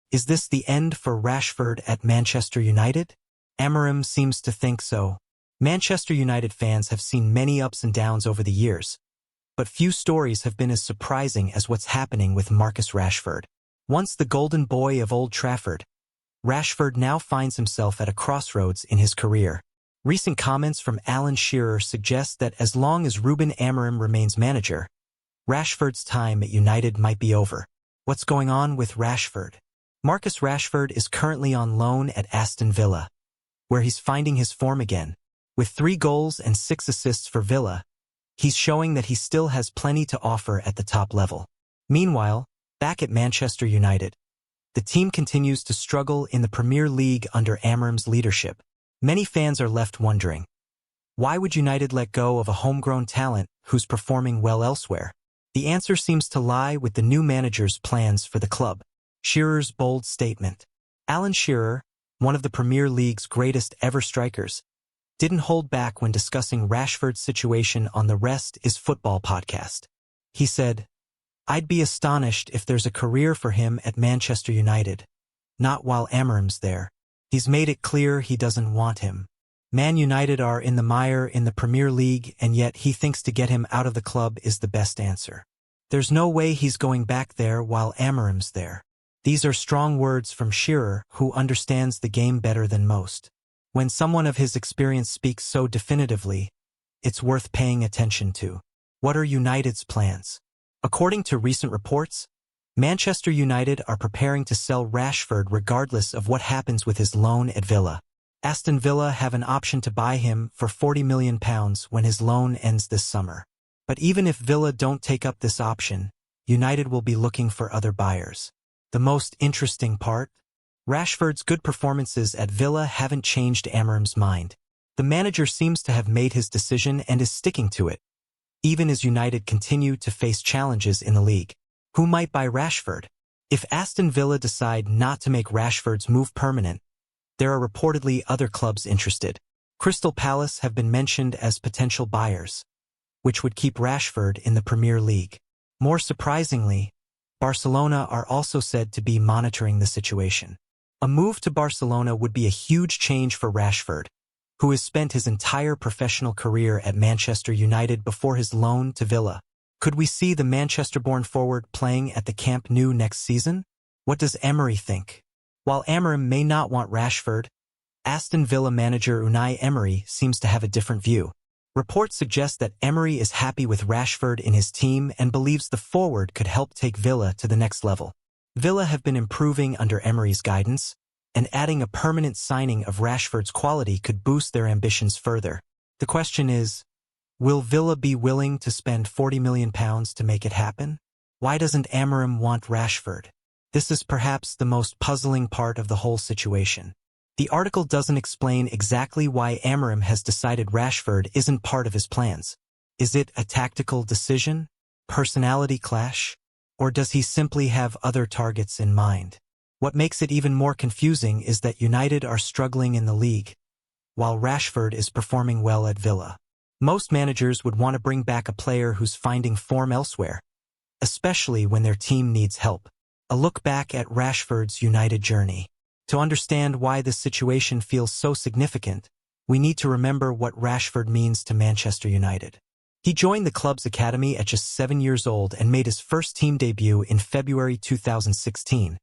Is this the end for Rashford at Manchester United? Amorim seems to think so. Manchester United fans have seen many ups and downs over the years, but few stories have been as surprising as what's happening with Marcus Rashford. Once the golden boy of Old Trafford, Rashford now finds himself at a crossroads in his career. Recent comments from Alan Shearer suggest that as long as Ruben Amorim remains manager, Rashford's time at United might be over. What's going on with Rashford? Marcus Rashford is currently on loan at Aston Villa, where he's finding his form again. With 3 goals and 6 assists for Villa, he's showing that he still has plenty to offer at the top level. Meanwhile, back at Manchester United, the team continues to struggle in the Premier League under Amorim's leadership. Many fans are left wondering, why would United let go of a homegrown talent who's performing well elsewhere? The answer seems to lie with the new manager's plans for the club. Shearer's bold statement. Alan Shearer, one of the Premier League's greatest ever strikers, didn't hold back when discussing Rashford's situation on the Rest is Football podcast. He said, "I'd be astonished if there's a career for him at Manchester United. Not while Amorim's there. He's made it clear he doesn't want him. Man United are in the mire in the Premier League, and yet he thinks to get him out of the club is the best answer. There's no way he's going back there while Amorim's there." These are strong words from Shearer, who understands the game better than most. When someone of his experience speaks so definitively, it's worth paying attention to. What are United's plans? According to recent reports, Manchester United are preparing to sell Rashford regardless of what happens with his loan at Villa. Aston Villa have an option to buy him for £40 million when his loan ends this summer. But even if Villa don't take up this option, United will be looking for other buyers. The most interesting part? Rashford's good performances at Villa haven't changed Amorim's mind. The manager seems to have made his decision and is sticking to it, even as United continue to face challenges in the league. Who might buy Rashford? If Aston Villa decide not to make Rashford's move permanent, there are reportedly other clubs interested. Crystal Palace have been mentioned as potential buyers, which would keep Rashford in the Premier League. More surprisingly, Barcelona are also said to be monitoring the situation. A move to Barcelona would be a huge change for Rashford, who has spent his entire professional career at Manchester United before his loan to Villa. Could we see the Manchester-born forward playing at the Camp Nou next season? What does Emery think? While Amorim may not want Rashford, Aston Villa manager Unai Emery seems to have a different view. Reports suggest that Emery is happy with Rashford in his team and believes the forward could help take Villa to the next level. Villa have been improving under Emery's guidance, and adding a permanent signing of Rashford's quality could boost their ambitions further. The question is, will Villa be willing to spend £40 million to make it happen? Why doesn't Amorim want Rashford? This is perhaps the most puzzling part of the whole situation. The article doesn't explain exactly why Amorim has decided Rashford isn't part of his plans. Is it a tactical decision? Personality clash? Or does he simply have other targets in mind? What makes it even more confusing is that United are struggling in the league, while Rashford is performing well at Villa. Most managers would want to bring back a player who's finding form elsewhere, especially when their team needs help. A look back at Rashford's United journey. To understand why this situation feels so significant, we need to remember what Rashford means to Manchester United. He joined the club's academy at just 7 years old and made his first team debut in February 2016,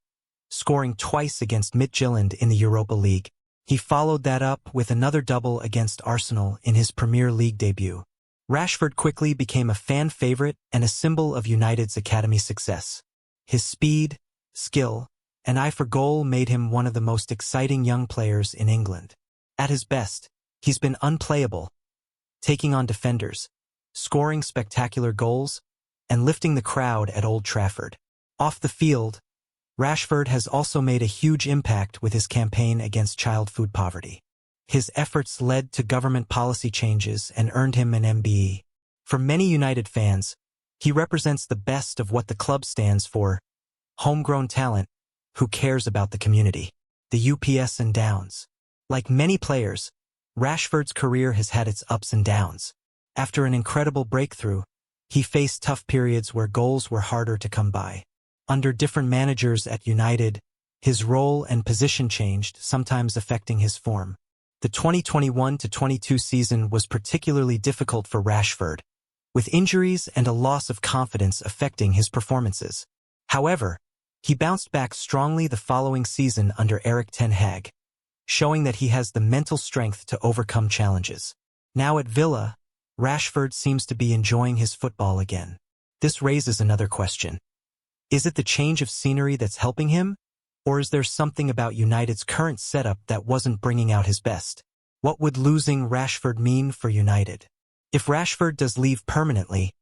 scoring twice against Midtjylland in the Europa League. He followed that up with another double against Arsenal in his Premier League debut. Rashford quickly became a fan favorite and a symbol of United's academy success. His speed, skill, and eye for goal made him one of the most exciting young players in England. At his best, he's been unplayable, taking on defenders, scoring spectacular goals, and lifting the crowd at Old Trafford. Off the field, Rashford has also made a huge impact with his campaign against child food poverty. His efforts led to government policy changes and earned him an MBE. For many United fans, he represents the best of what the club stands for: homegrown talent who cares about the community. The ups and downs. Like many players, Rashford's career has had its ups and downs. After an incredible breakthrough, he faced tough periods where goals were harder to come by. Under different managers at United, His role and position changed, sometimes affecting his form. The 2021-22 season was particularly difficult for Rashford, with injuries and a loss of confidence affecting his performances. However, he bounced back strongly the following season under Erik Ten Hag, showing that he has the mental strength to overcome challenges. Now at Villa, Rashford seems to be enjoying his football again. This raises another question. Is it the change of scenery that's helping him? Or is there something about United's current setup that wasn't bringing out his best? What would losing Rashford mean for United? If Rashford does leave permanently,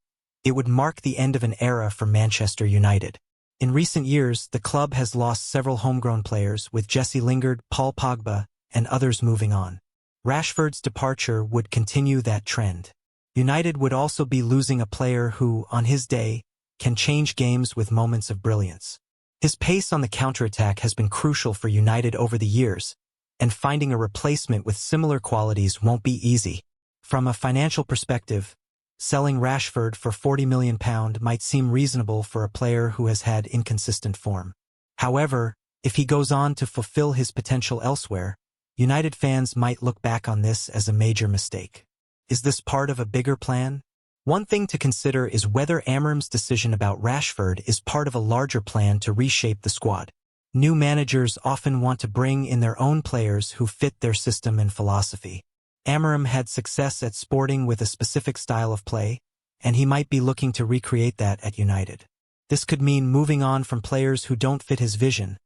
it would mark the end of an era for Manchester United. In recent years, the club has lost several homegrown players, with Jesse Lingard, Paul Pogba, and others moving on. Rashford's departure would continue that trend. United would also be losing a player who, on his day, can change games with moments of brilliance. His pace on the counterattack has been crucial for United over the years, and finding a replacement with similar qualities won't be easy. From a financial perspective, selling Rashford for £40 million might seem reasonable for a player who has had inconsistent form. However, if he goes on to fulfill his potential elsewhere, United fans might look back on this as a major mistake. Is this part of a bigger plan? One thing to consider is whether Amorim's decision about Rashford is part of a larger plan to reshape the squad. New managers often want to bring in their own players who fit their system and philosophy. Amorim had success at Sporting with a specific style of play, and he might be looking to recreate that at United. This could mean moving on from players who don't fit his vision,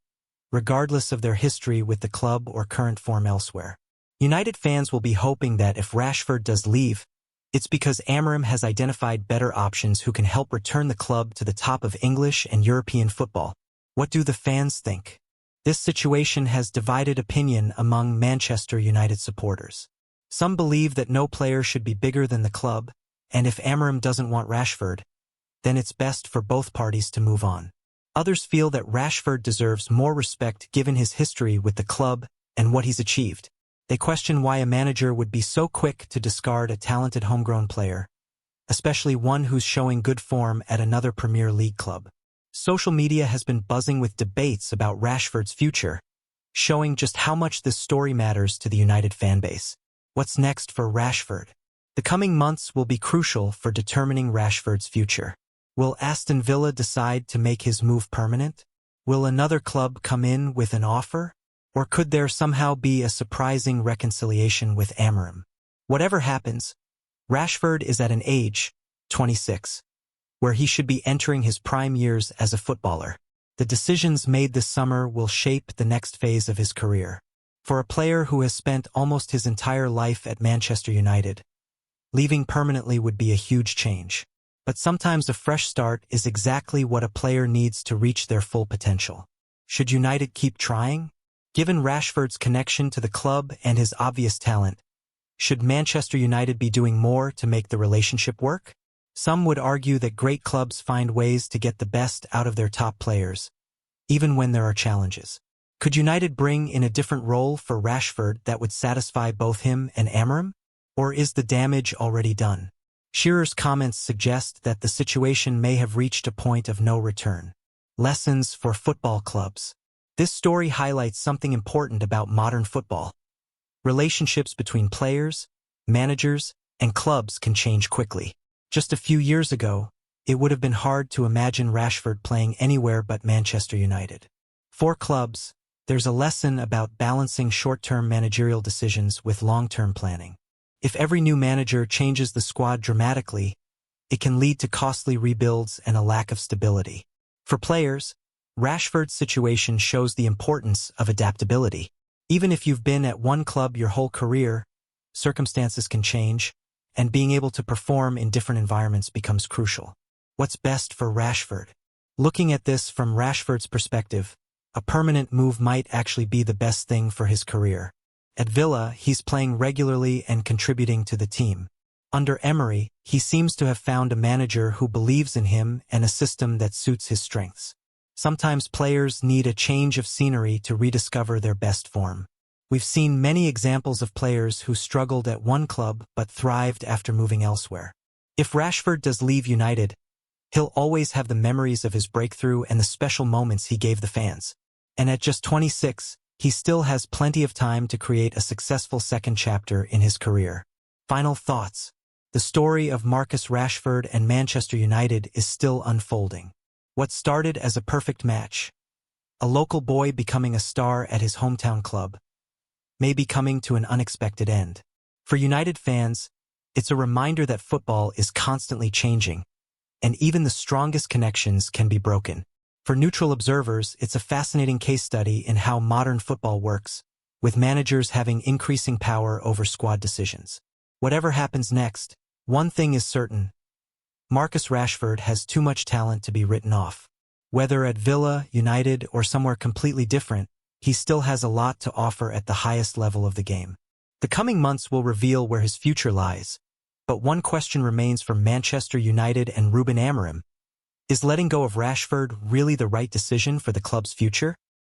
regardless of their history with the club or current form elsewhere. United fans will be hoping that if Rashford does leave, it's because Amorim has identified better options who can help return the club to the top of English and European football. What do the fans think? This situation has divided opinion among Manchester United supporters. Some believe that no player should be bigger than the club, and if Amorim doesn't want Rashford, then it's best for both parties to move on. Others feel that Rashford deserves more respect given his history with the club and what he's achieved. They question why a manager would be so quick to discard a talented homegrown player, especially one who's showing good form at another Premier League club. Social media has been buzzing with debates about Rashford's future, showing just how much this story matters to the United fanbase. What's next for Rashford? The coming months will be crucial for determining Rashford's future. Will Aston Villa decide to make his move permanent? Will another club come in with an offer? Or could there somehow be a surprising reconciliation with Amorim? Whatever happens, Rashford is at an age, 26, where he should be entering his prime years as a footballer. The decisions made this summer will shape the next phase of his career. For a player who has spent almost his entire life at Manchester United, leaving permanently would be a huge change. But sometimes a fresh start is exactly what a player needs to reach their full potential. Should United keep trying? Given Rashford's connection to the club and his obvious talent, should Manchester United be doing more to make the relationship work? Some would argue that great clubs find ways to get the best out of their top players, even when there are challenges. Could United bring in a different role for Rashford that would satisfy both him and Amorim? Or is the damage already done? Shearer's comments suggest that the situation may have reached a point of no return. Lessons for football clubs. This story highlights something important about modern football. Relationships between players, managers, and clubs can change quickly. Just a few years ago, it would have been hard to imagine Rashford playing anywhere but Manchester United. For clubs, there's a lesson about balancing short-term managerial decisions with long-term planning. If every new manager changes the squad dramatically, it can lead to costly rebuilds and a lack of stability. For players, Rashford's situation shows the importance of adaptability. Even if you've been at one club your whole career, circumstances can change, and being able to perform in different environments becomes crucial. What's best for Rashford? Looking at this from Rashford's perspective, a permanent move might actually be the best thing for his career. At Villa, he's playing regularly and contributing to the team. Under Emery, he seems to have found a manager who believes in him and a system that suits his strengths. Sometimes players need a change of scenery to rediscover their best form. We've seen many examples of players who struggled at one club but thrived after moving elsewhere. If Rashford does leave United, he'll always have the memories of his breakthrough and the special moments he gave the fans. And at just 26, he still has plenty of time to create a successful second chapter in his career. Final thoughts. The story of Marcus Rashford and Manchester United is still unfolding. What started as a perfect match, a local boy becoming a star at his hometown club, may be coming to an unexpected end. For United fans, it's a reminder that football is constantly changing, and even the strongest connections can be broken. For neutral observers, it's a fascinating case study in how modern football works, with managers having increasing power over squad decisions. Whatever happens next, one thing is certain: Marcus Rashford has too much talent to be written off. Whether at Villa, United, or somewhere completely different, he still has a lot to offer at the highest level of the game. The coming months will reveal where his future lies, but one question remains for Manchester United and Ruben Amorim: is letting go of Rashford really the right decision for the club's future?